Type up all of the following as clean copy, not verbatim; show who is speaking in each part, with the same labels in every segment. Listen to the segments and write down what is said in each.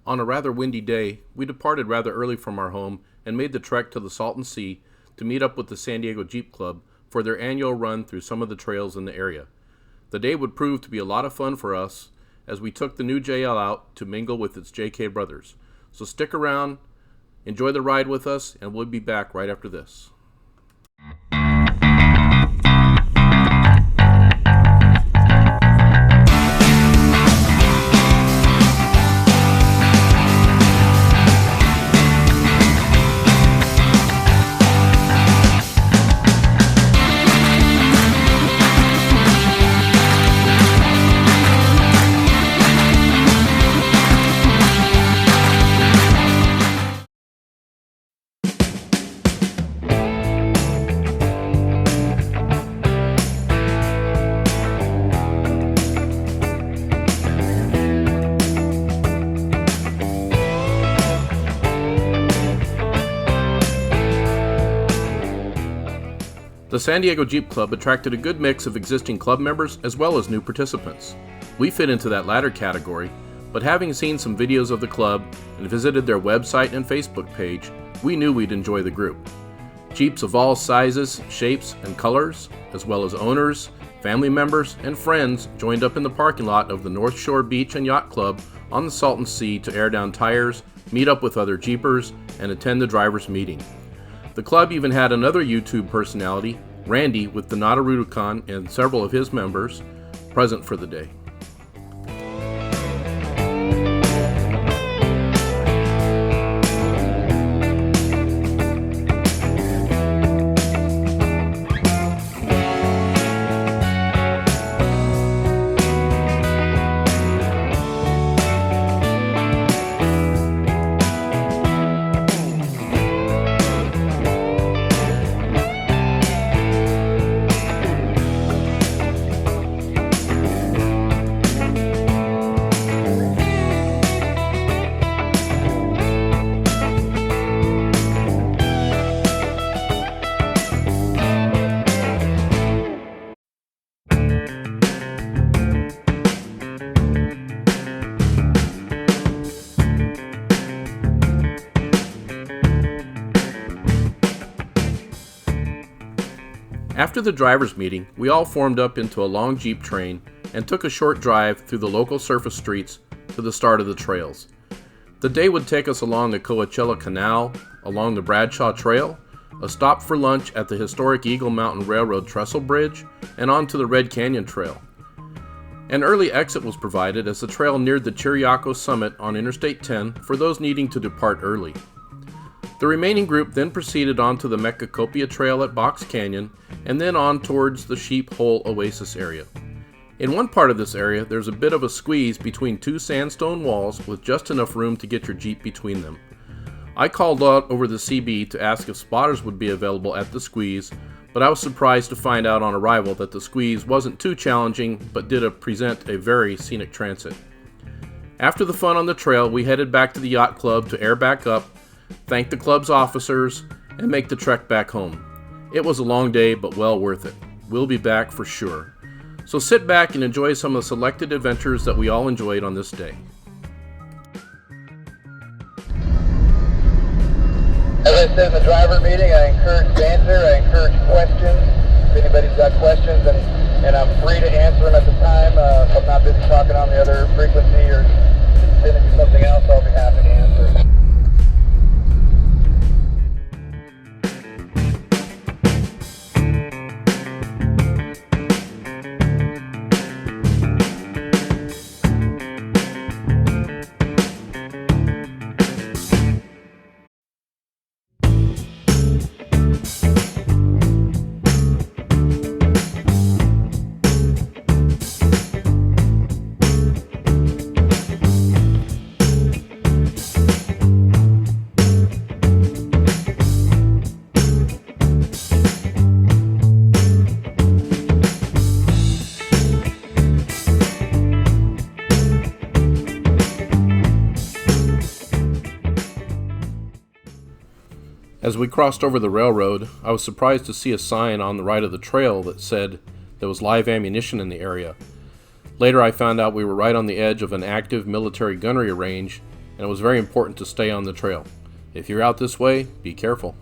Speaker 1: On a rather windy day, we departed rather early from our home and made the trek to the Salton Sea to meet up with the San Diego Jeep Club for their annual run through some of the trails in the area. The day would prove to be a lot of fun for us as we took the new JL out to mingle with its JK brothers. So stick around, enjoy the ride with us, and we'll be back right after this. The San Diego Jeep Club attracted a good mix of existing club members as well as new participants. We fit into that latter category, but having seen some videos of the club and visited their website and Facebook page, we knew we'd enjoy the group. Jeeps of all sizes, shapes, and colors, as well as owners, family members, and friends joined up in the parking lot of the North Shore Beach and Yacht Club on the Salton Sea to air down tires, meet up with other Jeepers, and attend the drivers' meeting. The club even had another YouTube personality, Randy with the Nadarudukan, and several of his members present for the day. After the drivers' meeting, we all formed up into a long Jeep train and took a short drive through the local surface streets to the start of the trails. The day would take us along the Coachella Canal, along the Bradshaw Trail, a stop for lunch at the historic Eagle Mountain Railroad Trestle Bridge, and on to the Red Canyon Trail. An early exit was provided as the trail neared the Chiriaco summit on Interstate 10 for those needing to depart early. The remaining group then proceeded on to the Mecacopia Trail at Box Canyon and then on towards the Sheep Hole Oasis area. In one part of this area, there's a bit of a squeeze between two sandstone walls with just enough room to get your Jeep between them. I called out over the CB to ask if spotters would be available at the squeeze, but I was surprised to find out on arrival that the squeeze wasn't too challenging but did present a very scenic transit. After the fun on the trail, we headed back to the yacht club to air back up, thank the club's officers, and make the trek back home. It was a long day, but well worth it. We'll be back for sure. So sit back and enjoy some of the selected adventures that we all enjoyed on this day.
Speaker 2: As I said in the driver meeting, I encourage banter, I encourage questions. If anybody's got questions, and I'm free to answer them at the time. If I'm not busy talking on the other frequency or finishing something else, I'll be happy to answer.
Speaker 1: As we crossed over the railroad, I was surprised to see a sign on the right of the trail that said there was live ammunition in the area. Later I found out we were right on the edge of an active military gunnery range, and it was very important to stay on the trail. If you're out this way, be careful.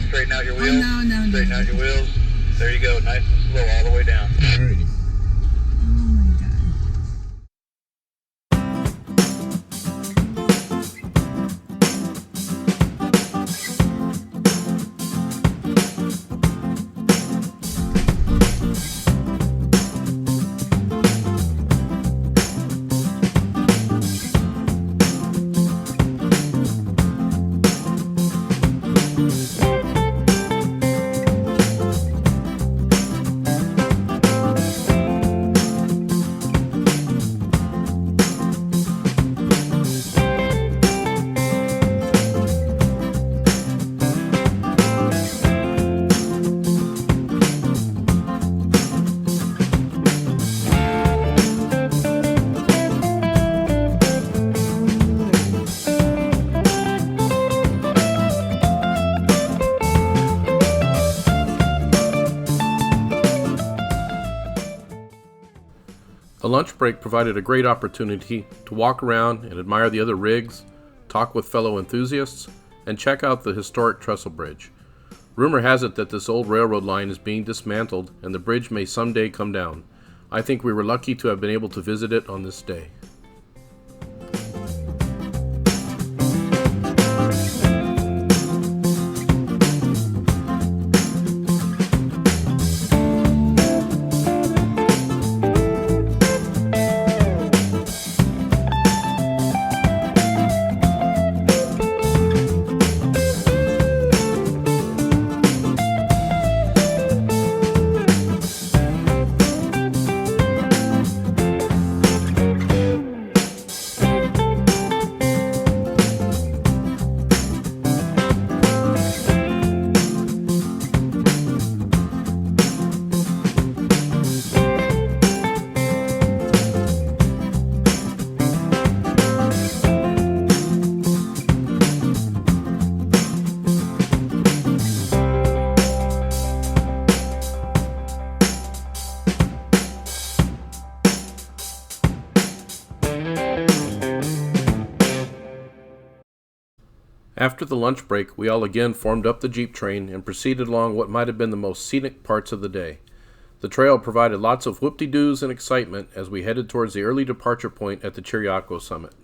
Speaker 2: Straighten out your wheels. Straighten out your wheels. There you go. Nice and slow all the way down.
Speaker 3: Alrighty.
Speaker 4: Oh my God.
Speaker 1: The lunch break provided a great opportunity to walk around and admire the other rigs, talk with fellow enthusiasts, and check out the historic trestle bridge. Rumor has it that this old railroad line is being dismantled and the bridge may someday come down. I think we were lucky to have been able to visit it on this day. After the lunch break, we all again formed up the Jeep train and proceeded along what might have been the most scenic parts of the day. The trail provided lots of whoop-de-doos and excitement as we headed towards the early departure point at the Chiriaco summit.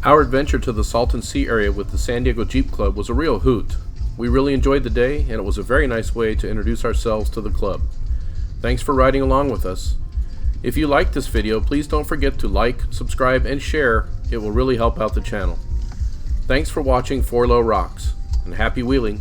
Speaker 1: Our adventure to the Salton Sea area with the San Diego Jeep Club was a real hoot. We really enjoyed the day, and it was a very nice way to introduce ourselves to the club. Thanks for riding along with us. If you liked this video, please don't forget to like, subscribe, and share. It will really help out the channel. Thanks for watching 4Low Rocks, and happy wheeling.